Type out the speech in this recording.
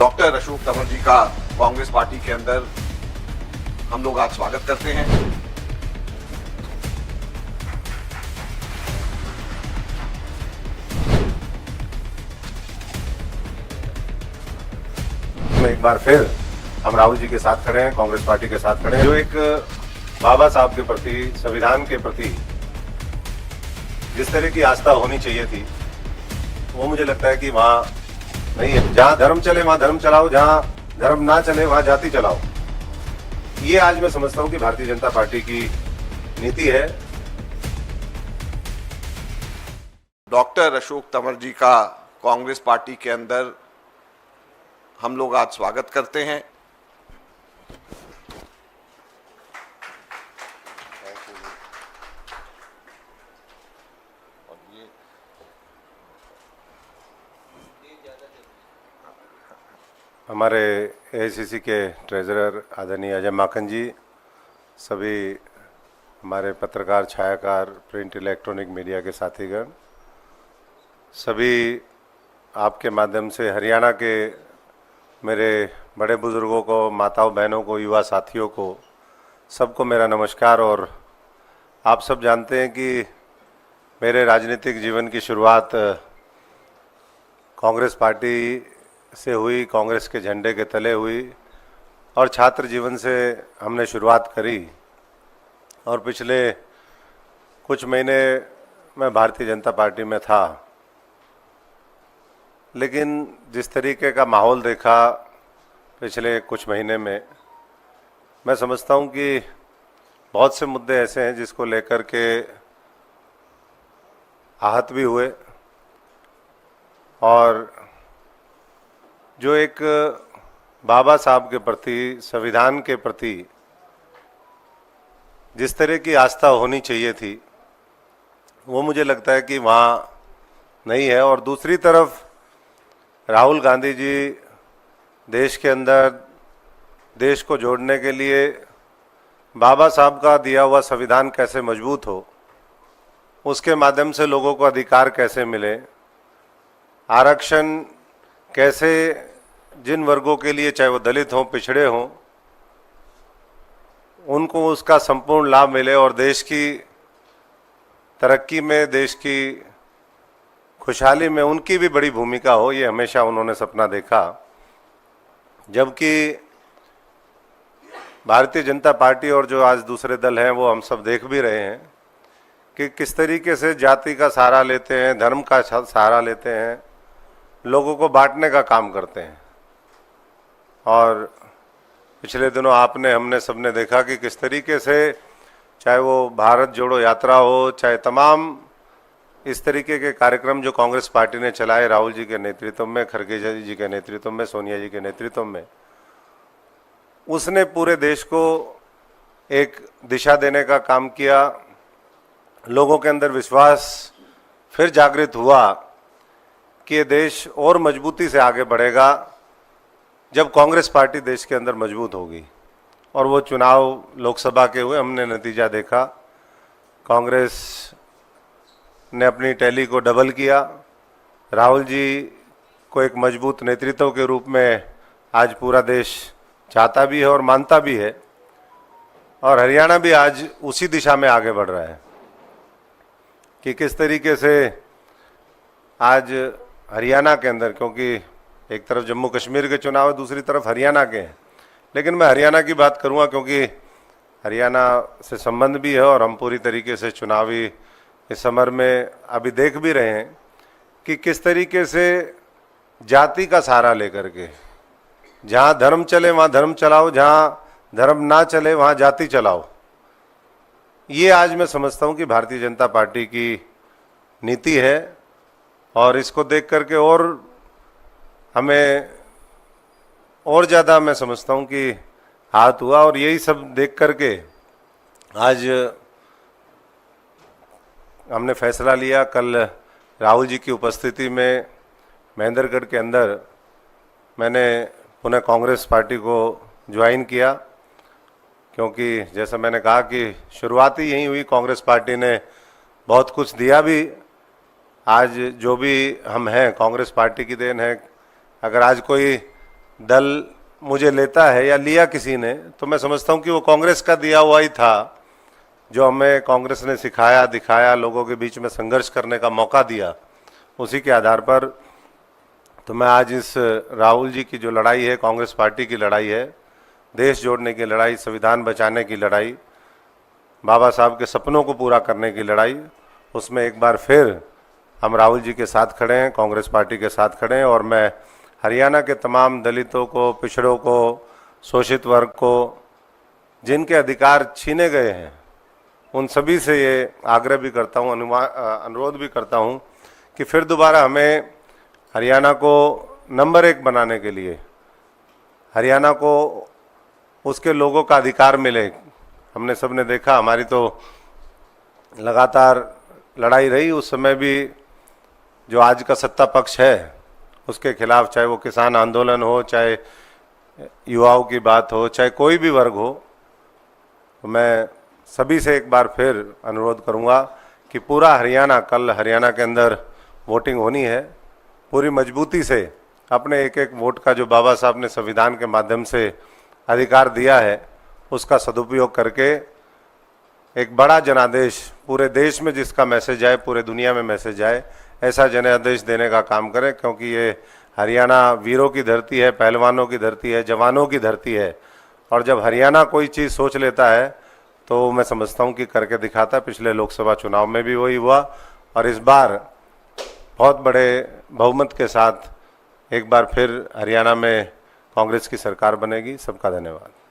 Doctor Ashok Tanwar ji का Congress party के अंदर हम लोग आज स्वागत करते हैं। एक बार फिर हम राहुल जी के साथ खड़े हैं, कांग्रेस पार्टी के साथ खड़े हैं, जो एक बाबा साहब के प्रति, संविधान के प्रति जिस तरह की आस्था होनी चाहिए थी, वो मुझे लगता है कि वहां नहीं है। जहां धर्म चले वहां धर्म चलाओ, जहां धर्म ना चले वहां जाति चलाओ। ये आज मैं समझता हूं कि भारतीय जनता पार्टी की नीति है। डॉक्टर अशोक तंवर जी का कांग्रेस पार्टी के अंदर हम लोग आज स्वागत करते हैं। हमारे एआईसीसी के ट्रेजरर आदरणीय अजय माकन जी, सभी हमारे पत्रकार, छायाकार, प्रिंट, इलेक्ट्रॉनिक मीडिया के साथीगण, सभी आपके माध्यम से हरियाणा के मेरे बड़े बुजुर्गों को, माताओं बहनों को, युवा साथियों को, सबको मेरा नमस्कार। और आप सब जानते हैं कि मेरे राजनीतिक जीवन की शुरुआत कांग्रेस पार्टी से हुई, कांग्रेस के झंडे के तले हुई, और छात्र जीवन से हमने शुरुआत करी। और पिछले कुछ महीने मैं भारतीय जनता पार्टी में था, लेकिन जिस तरीके का माहौल देखा पिछले कुछ महीने में, मैं समझता हूं कि बहुत से मुद्दे ऐसे हैं जिसको लेकर के आहत भी हुए, और जो एक बाबा साहब के प्रति, संविधान के प्रति जिस तरह की आस्था होनी चाहिए थी, वो मुझे लगता है कि वहाँ नहीं है। और दूसरी तरफ राहुल गांधी जी देश के अंदर देश को जोड़ने के लिए बाबा साहब का दिया हुआ संविधान कैसे मजबूत हो, उसके माध्यम से लोगों को अधिकार कैसे मिले, आरक्षण कैसे जिन वर्गों के लिए, चाहे वो दलित हों, पिछड़े हों, उनको उसका संपूर्ण लाभ मिले, और देश की तरक्की में, देश की खुशहाली में उनकी भी बड़ी भूमिका हो, ये हमेशा उन्होंने सपना देखा। जबकि भारतीय जनता पार्टी और जो आज दूसरे दल हैं, वो हम सब देख भी रहे हैं कि किस तरीके से जाति का सहारा लेते हैं, धर्म का सहारा लेते हैं, लोगों को बांटने का काम करते हैं। और पिछले दिनों आपने, हमने सबने देखा कि किस तरीके से, चाहे वो भारत जोड़ो यात्रा हो, चाहे तमाम इस तरीके के कार्यक्रम जो कांग्रेस पार्टी ने चलाए, राहुल जी के नेतृत्व में, खड़गे जी के नेतृत्व में, सोनिया जी के नेतृत्व में, उसने पूरे देश को एक दिशा देने का काम किया। लोगों के अंदर विश्वास फिर जागृत हुआ कि ये देश और मजबूती से आगे बढ़ेगा जब कांग्रेस पार्टी देश के अंदर मजबूत होगी। और वो चुनाव लोकसभा के हुए, हमने नतीजा देखा, कांग्रेस ने अपनी टैली को डबल किया। राहुल जी को एक मजबूत नेतृत्व के रूप में आज पूरा देश चाहता भी है और मानता भी है, और हरियाणा भी आज उसी दिशा में आगे बढ़ रहा है कि किस तरीके से आज हरियाणा के अंदर, क्योंकि एक तरफ जम्मू कश्मीर के चुनाव है, दूसरी तरफ हरियाणा के हैं, लेकिन मैं हरियाणा की बात करूंगा क्योंकि हरियाणा से संबंध भी है, और हम पूरी तरीके से चुनावी इस समर में अभी देख भी रहे हैं कि किस तरीके से जाति का सहारा लेकर के, जहां धर्म चले वहां धर्म चलाओ, जहां धर्म ना चले वहां जाति चलाओ। ये आज मैं समझता हूं कि भारतीय जनता पार्टी की नीति है, और इसको देख करके और हमें और ज़्यादा, मैं समझता हूं कि हाथ हुआ। और यही सब देख करके आज हमने फैसला लिया, कल राहुल जी की उपस्थिति में महेंद्रगढ़ के अंदर मैंने पुनः कांग्रेस पार्टी को ज्वाइन किया, क्योंकि जैसा मैंने कहा कि शुरुआत ही यही हुई। कांग्रेस पार्टी ने बहुत कुछ दिया भी, आज जो भी हम हैं कांग्रेस पार्टी की देन है। अगर आज कोई दल मुझे लेता है या लिया किसी ने, तो मैं समझता हूँ कि वो कांग्रेस का दिया हुआ ही था, जो हमें कांग्रेस ने सिखाया दिखाया, लोगों के बीच में संघर्ष करने का मौका दिया, उसी के आधार पर तो मैं आज इस राहुल जी की जो लड़ाई है, कांग्रेस पार्टी की लड़ाई है, देश जोड़ने की लड़ाई, संविधान बचाने की लड़ाई, बाबा साहब के सपनों को पूरा करने की लड़ाई, उसमें एक बार फिर हम राहुल जी के साथ खड़े हैं, कांग्रेस पार्टी के साथ खड़े हैं। और मैं हरियाणा के तमाम दलितों को, पिछड़ों को, शोषित वर्ग को, जिनके अधिकार छीने गए हैं, उन सभी से ये आग्रह भी करता हूँ, अनुरोध भी करता हूँ कि फिर दोबारा हमें हरियाणा को नंबर 1 बनाने के लिए, हरियाणा को उसके लोगों का अधिकार मिले। हमने सबने देखा, हमारी तो लगातार लड़ाई रही, उस समय भी जो आज का सत्ता पक्ष है उसके खिलाफ, चाहे वो किसान आंदोलन हो, चाहे युवाओं की बात हो, चाहे कोई भी वर्ग हो, तो मैं सभी से एक बार फिर अनुरोध करूंगा कि पूरा हरियाणा, कल हरियाणा के अंदर वोटिंग होनी है, पूरी मजबूती से अपने एक एक वोट का जो बाबा साहब ने संविधान के माध्यम से अधिकार दिया है, उसका सदुपयोग करके एक बड़ा जनादेश पूरे देश में, जिसका मैसेज आए, पूरे दुनिया में मैसेज आए, ऐसा जनादेश देने का काम करें। क्योंकि ये हरियाणा वीरों की धरती है, पहलवानों की धरती है, जवानों की धरती है, और जब हरियाणा कोई चीज़ सोच लेता है तो मैं समझता हूँ कि करके दिखाता है। पिछले लोकसभा चुनाव में भी वही हुआ, और इस बार बहुत बड़े बहुमत के साथ एक बार फिर हरियाणा में कांग्रेस की सरकार बनेगी। सबका धन्यवाद।